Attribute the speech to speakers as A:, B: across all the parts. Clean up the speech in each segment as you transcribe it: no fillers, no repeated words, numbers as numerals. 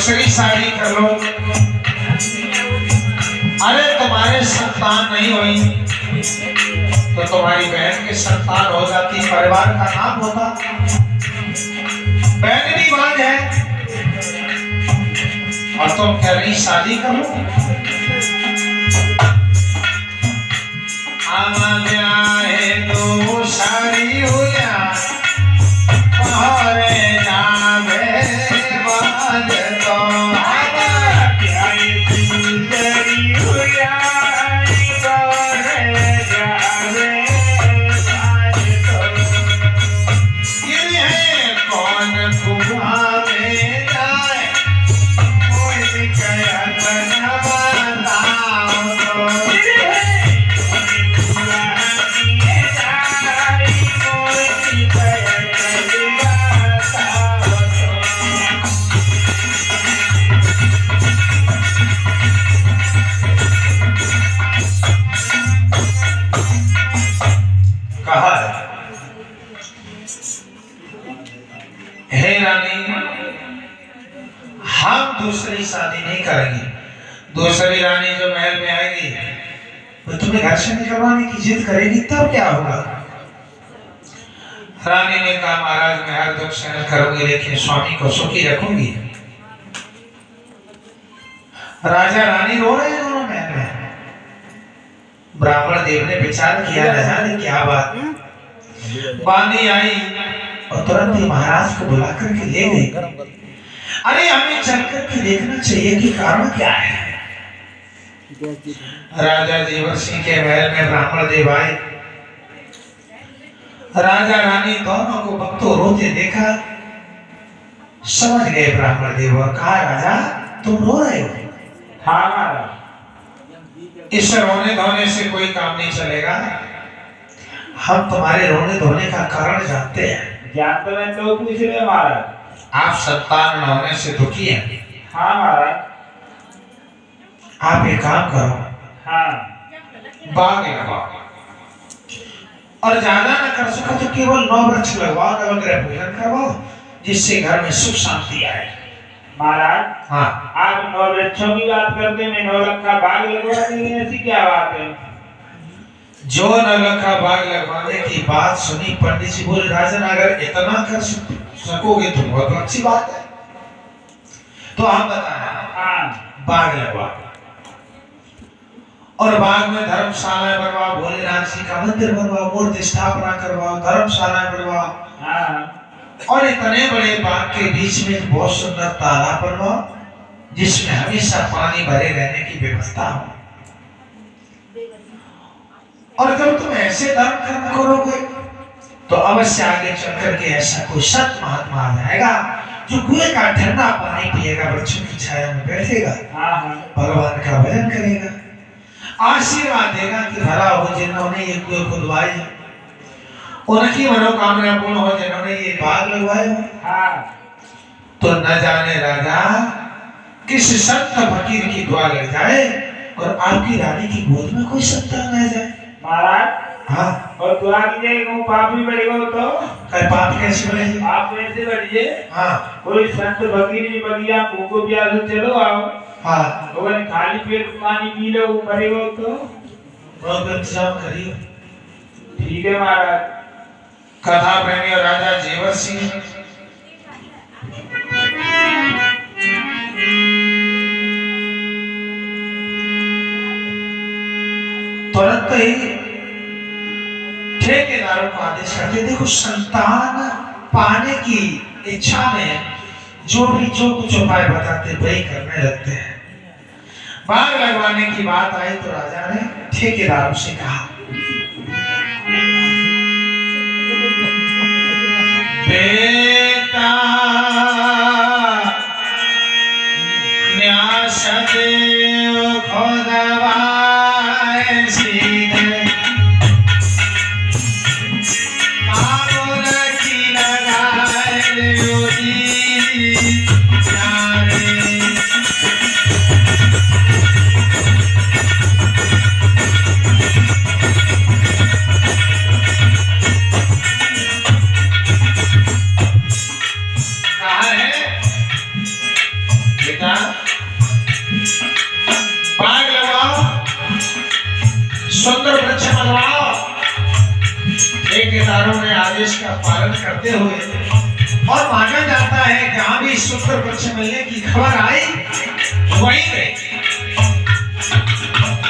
A: दूसरी शादी कर लो। अरे तुम्हारे संतान नहीं हुई तो तुम्हारी बहन की संतान हो जाती, परिवार का नाम होता। बहन भी बांझ है और तुम कह रही शादी करो। है तो सारी हुआ पहरे जावे बाज तो दूसरी शादी नहीं करेंगे। दूसरी रानी जो महल में आएगी वो तुम्हें घर से निकलवाने की जिद करेगी, तब क्या होगा? रानी ने कहा महाराज मैं हर दुख सहन करूंगी लेकिन स्वामी को सुखी रखूंगी। राजा रानी रो रहे हैं दोनों महल में। ब्राह्मण देव ने विचार किया, न जाने क्या बात। बानी आई और तुरंत ही महाराज को बुला करके ले गई। अरे हमें चलकर के देखना चाहिए कि कारण क्या है। राजा देवर सिंह के महल में ब्राह्मण देव आए। राजा रानी दोनों को भक्तों रोते देखा, समझ गए ब्राह्मण देव और कहा राजा तुम रो रहे हो? हाँ महाराज, इस रोने धोने से कोई काम नहीं चलेगा। हम तुम्हारे रोने धोने का कारण जानते हैं। जानते हैं तो पूछ रहे महाराज। आप संतान न होने से दुखी हैं? हाँ महाराज। आप एक काम करो, हाँ बाग लगाओ और ज्यादा न कर सको तो केवल 9 वृक्ष लगवाओ, नवग्रह पूजन करवाओ, जिससे घर में सुख शांति आए। महाराज हाँ, आप 9 वृक्षों की बात करते हैं, 9 लाख का बाग लगवा देंगे, ऐसी क्या बात है? जो 9 लाख का बाग लगवाने की बात सुनी पंडित जी बोले राजन अगर इतना कर सकोगे तो बहुत अच्छी बात है। तो आप बताएं, बाग लगवा और बाग में धर्मशाला बनवाओ, भोलेनाथ जी का मंदिर बनवाओ, मूर्ति स्थापना करवाओ, धर्मशाला बनवाओ और इतने बड़े बाग के बीच में बहुत सुंदर तालाब बनवाओ जिसमें हमेशा पानी भरे रहने की व्यवस्था हो। और जब तुम ऐसे धर्म कर्म करोगे तो अवश्य आगे चल करके ऐसा कोई सत महात्मा आ जाएगा जो कुएं का ठंडा पानी पिएगा, वृक्षों की छाया में बैठेगा, भगवान का भजन करेगा, आशीर्वाद देगा कि भला हो जिन्होंने ये कुएं खुदवाए, उनकी मनोकामना पूर्ण हो जिन्होंने ये बाग लगवाए हो। तो न जाने राजा किस संत फकीर की दुआ लग जाए और आपकी रानी की गोद में कोई संतान आ जाए। महाराज हाँ, और दुआ कीजिए वो पाप भी बढ़ेगा तो पाप कैसे बढ़ेगा? पाप कैसे बढ़िए? हाँ, कोई संत फकीर जी बगिया भूखो प्यासे चलो आओ, हाँ अगर खाली पेट पानी पी लो मरेगा तो बहुत इंतजाम करिए। ठीक है महाराज। कथा प्रेमी और राजा जेवर सिंह तुरंत ही ठेकेदारों को आदेश करते, देखो संतान पाने की इच्छा में जो कुछ उपाय बताते वही करने लगते हैं। बाग लगवाने की बात आई तो राजा ने ठेकेदारों से कहा बेटा न्यास देव खुदवाए सीधे सुंदर वृक्ष बनवाओ। ठेकेदारों ने आदेश का पालन करते हुए और माना जाता है जहां भी सुंदर वृक्ष मिलने की खबर आई वहीं गए।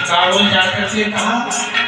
A: कारोल जाकर के कहा